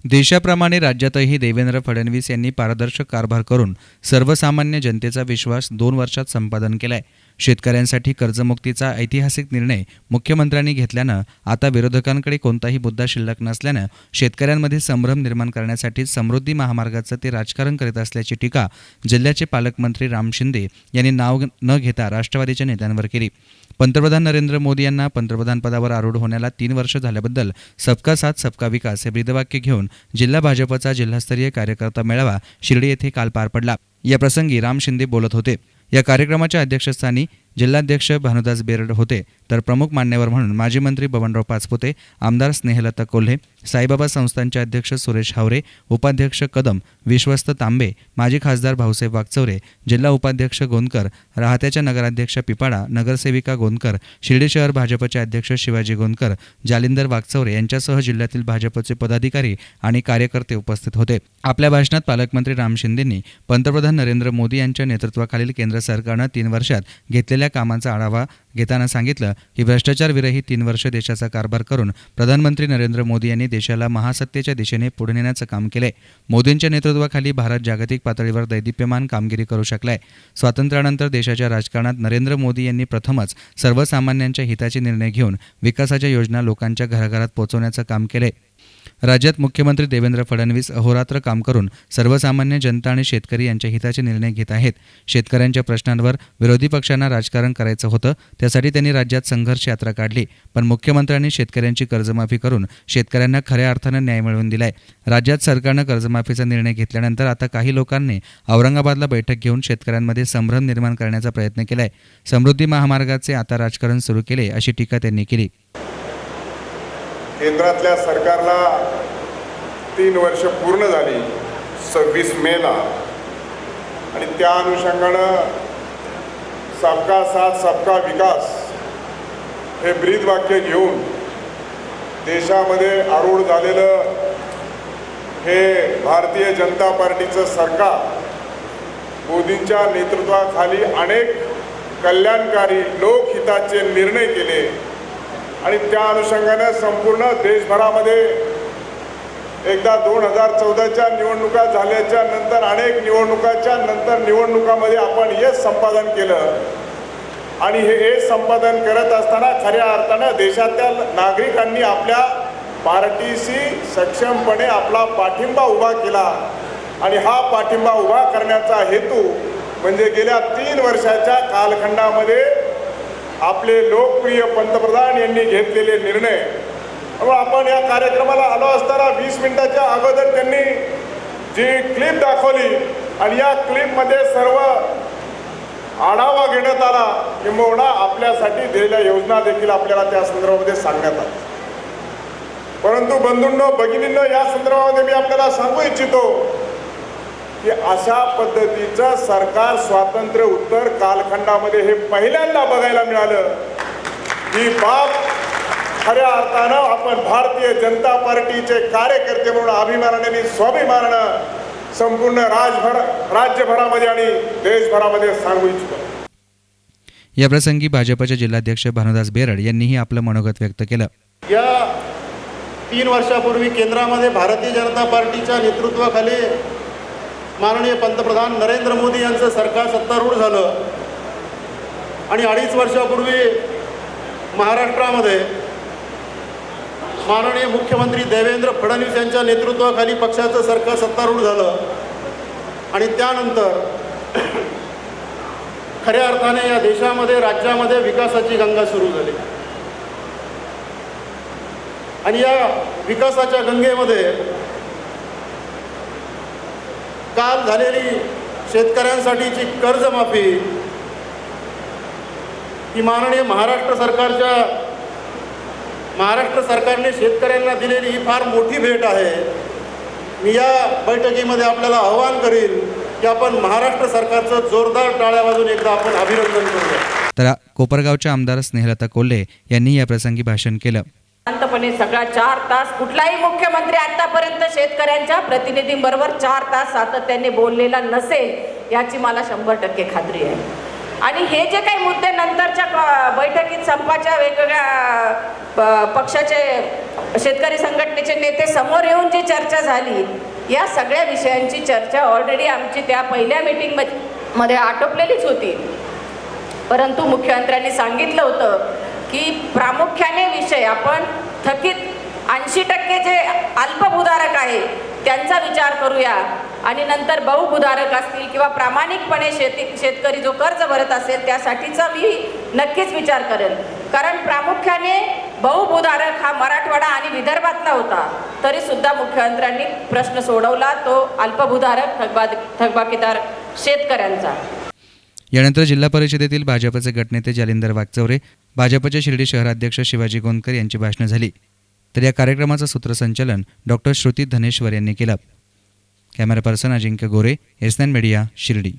देशाप्रमाणे राज्यातही देवेंद्र फडणवीस यांनी पारदर्शक कारभार करून सर्वसामान्य जनतेचा विश्वास 2 वर्षात संपादन केलाय. शेतकऱ्यांसाठी कर्जमुक्तीचा ऐतिहासिक निर्णय मुख्यमंत्र्यांनी घेतल्यानं आता विरोधकांकडे कोणताही मुद्दा शिल्लक नसल्यानं शेतकऱ्यांमध्ये संभ्रम निर्माण करण्यासाठी समृद्धी महामार्गाचं ते राजकारण करीत असल्याची टीका जिल्ह्याचे पालकमंत्री राम शिंदे यांनी नाव न घेता राष्ट्रवादीच्या नेत्यांवर केली. पंतप्रधान नरेंद्र मोदी यांना पंतप्रधानपदावर आरूढ होण्याला 3 वर्ष झाल्याबद्दल सबका साथ सबका विकास हे ब्रीदवाक्य घेऊन जिल्हा भाजपचा जिल्हास्तरीय कार्यकर्ता मेळावा शिर्डी येथे काल पार पडला. या प्रसंगी राम शिंदे बोलत होते. या कार्यक्रमाच्या अध्यक्षस्थानी जिल्हाध्यक्ष भानुदास बेरड होते, तर प्रमुख मान्यवर म्हणून माजी मंत्री बबनराव पाचपुते, आमदार स्नेहलता कोल्हे, साईबाबा संस्थानचे अध्यक्ष सुरेश हावरे, उपाध्यक्ष कदम, विश्वस्त तांबे, माजी खासदार भाऊसाहेब वागचौरे, जिल्हा उपाध्यक्ष गोंदकर, राहत्याच्या नगराध्यक्ष पिपाडा, नगरसेविका गोंदकर, शिर्डी शहर भाजपचे अध्यक्ष शिवाजी गोंदकर, जालिंदर वागचौरे यांच्यासह जिल्ह्यातील भाजपचे पदाधिकारी आणि कार्यकर्ते उपस्थित होते. आपल्या भाषणात पालकमंत्री राम शिंदेंनी पंतप्रधान नरेंद्र मोदी यांच्या नेतृत्वाखालील केंद्र सरकारनं 3 वर्षात घेतलेल्या कामांचा आढावा घेताना सांगितलं की भ्रष्टाचार विरहित 3 वर्ष देशाचा कारभार करून प्रधानमंत्री नरेंद्र मोदी यांनी देशाला महासत्तेच्या दिशेने पुढे नेण्याचं काम केलंय. मोदींच्या नेतृत्वाखाली भारत जागतिक पातळीवर दैदिप्यमान कामगिरी करू शकलाय. स्वातंत्र्यानंतर देशाच्या राजकारणात नरेंद्र मोदी यांनी प्रथमच सर्वसामान्यांच्या हिताचे निर्णय घेऊन विकासाच्या योजना लोकांच्या घराघरात पोहोचवण्याचं काम केलंय. राज्यात मुख्यमंत्री देवेंद्र फडणवीस अहोरात्र काम करून सर्वसामान्य जनता आणि शेतकरी यांच्या हिताचे निर्णय घेत आहेत. शेतकऱ्यांच्या प्रश्नांवर विरोधी पक्षांना राजकारण करायचं होतं, त्यासाठी त्यांनी राज्यात संघर्ष यात्रा काढली. पण मुख्यमंत्र्यांनी शेतकऱ्यांची कर्जमाफी करून शेतकऱ्यांना खऱ्या अर्थानं न्याय मिळवून दिलाय. राज्यात सरकारनं कर्जमाफीचा निर्णय घेतल्यानंतर आता काही लोकांनी औरंगाबादला बैठक घेऊन शेतकऱ्यांमध्ये संभ्रम निर्माण करण्याचा प्रयत्न केलाय. समृद्धी महामार्गाचे आता राजकारण सुरू केले अशी टीका त्यांनी केली. केंद्रातल्या सरकारला 3 वर्ष पूर्ण झाली 26 मेला आणि त्या अनुषंगानं सबका साथ सबका विकास हे ब्रीदवाक्य घेऊन देशामध्ये आरूढ झालेलं हे भारतीय जनता पार्टीचं सरकार मोदींच्या नेतृत्वाखाली अनेक कल्याणकारी लोकहिताचे निर्णय केले आणि त्या अनुषंगाने संपूर्ण देशभरामध्ये एकदा 2014च्या निवडणुका झाल्याच्या नंतर अनेक निवडणुकामध्ये आपण यश संपादन केलं आणि हे यश संपादन करत असताना खऱ्या अर्थानं देशातील नागरिकांनी आपल्या पार्टीशी सक्षमपणे आपला पाठिंबा उभा केला आणि हा पाठिंबा उभा करण्याचा हेतू म्हणजे गेल्या 3 वर्षाच्या कालखंडामध्ये आपले लोकप्रिय पंतप्रधान यांनी घेतलेले निर्णय. आपण या कार्यक्रमाला आलो असताना 20 मिनिटाच्या अगोदर त्यांनी जी क्लिप दाखवली आणि या क्लिपमध्ये सर्व आढावा घेण्यात आला, किंबहुना आपल्यासाठी दिलेल्या योजना देखील आपल्याला त्या संदर्भामध्ये सांगण्यात आल्या. परंतु बंधूंनो, भगिनींनो, या संदर्भामध्ये मी आपल्याला सांगू इच्छितो की अशा पद्धतीचं सरकार स्वातंत्र्य उत्तर कालखंडामध्ये हे पहिल्यांदा बघायला मिळालं. ही बाब खऱ्या अर्थानं आपण भारतीय जनता पार्टीचे कार्यकर्ते म्हणून अभिमानाने आणि स्वाभिमानानं संपूर्ण राज्यभरामध्ये आणि देशभरामध्ये सांगू इच्छितो. या प्रसंगी भाजपचे जिल्हाध्यक्ष भानुदास बेरड यांनीही आपलं मनोगत व्यक्त केलं. या 3 वर्षापूर्वी केंद्रामध्ये भारतीय जनता पार्टीच्या नेतृत्वाखाली माननीय पंतप्रधान नरेंद्र मोदी यांचं सरकार सत्तारूढ झालं आणि 2.5 वर्षापूर्वी महाराष्ट्रामध्ये माननीय मुख्यमंत्री देवेंद्र फडणवीस यांच्या नेतृत्वाखाली पक्षाचं सरकार सत्तारूढ झालं आणि त्यानंतर खऱ्या अर्थाने या देशामध्ये राज्यामध्ये विकासाची गंगा सुरू झाली आणि या विकासाच्या गंगेमध्ये काल झालेली शेतकऱ्यांसाठीची कर्जमाफी ही माननीय महाराष्ट्र सरकारने शेतकऱ्यांना दिलेली ही फार मोठी भेट आहे. मी या बैठकीमध्ये आपल्याला आवाहन करीन की आपण महाराष्ट्र सरकारचं जोरदार टाळ्या वाजवून एकदा आपण अभिनंदन करूया. तर कोपरगावच्या आमदार स्नेहलता कोल्हे यांनी या प्रसंगी भाषण केलं. शांतपणे सगळा 4 तास कुठलाही मुख्यमंत्री आतापर्यंत शेतकऱ्यांच्या प्रतिनिधींबरोबर 4 तास सातत्याने बोललेला नसेल याची मला 100% खात्री आहे. आणि हे जे काही मुद्दे नंतरच्या बैठकीत संपाच्या वेगवेगळ्या पक्षाचे शेतकरी संघटनेचे नेते समोर येऊन जी चर्चा झाली, या सगळ्या विषयांची चर्चा ऑलरेडी आमची त्या पहिल्या मीटिंगमध्ये आटोपलेलीच होती. परंतु मुख्यमंत्र्यांनी सांगितलं होतं की प्रामुख्याने विषय आपण थकीत 80% जे अल्पभूधारक आहे त्यांचा विचार करूया आणि नंतर बहुभूधारक असतील किंवा प्रामाणिकपणे शेतकरी जो कर्ज भरत असेल त्यासाठीचा मी नक्कीच विचार करेन. कारण प्रामुख्याने बहुभूधारक हा मराठवाडा आणि विदर्भातला होता, तरीसुद्धा मुख्यमंत्र्यांनी प्रश्न सोडवला तो अल्पभूधारक थकबाकीदार शेतकऱ्यांचा. यानंतर जिल्हा परिषदेतील भाजपचे गटनेते जालिंदर वागचौरे, भाजपचे शिर्डी शहराध्यक्ष शिवाजी गोंदकर यांची भाषणं झाली. तर या कार्यक्रमाचं सूत्रसंचालन डॉक्टर श्रुती धनेश्वर यांनी केलं. कॅमेरा पर्सन अजिंक्य गोरे, एस9 मीडिया, शिर्डी.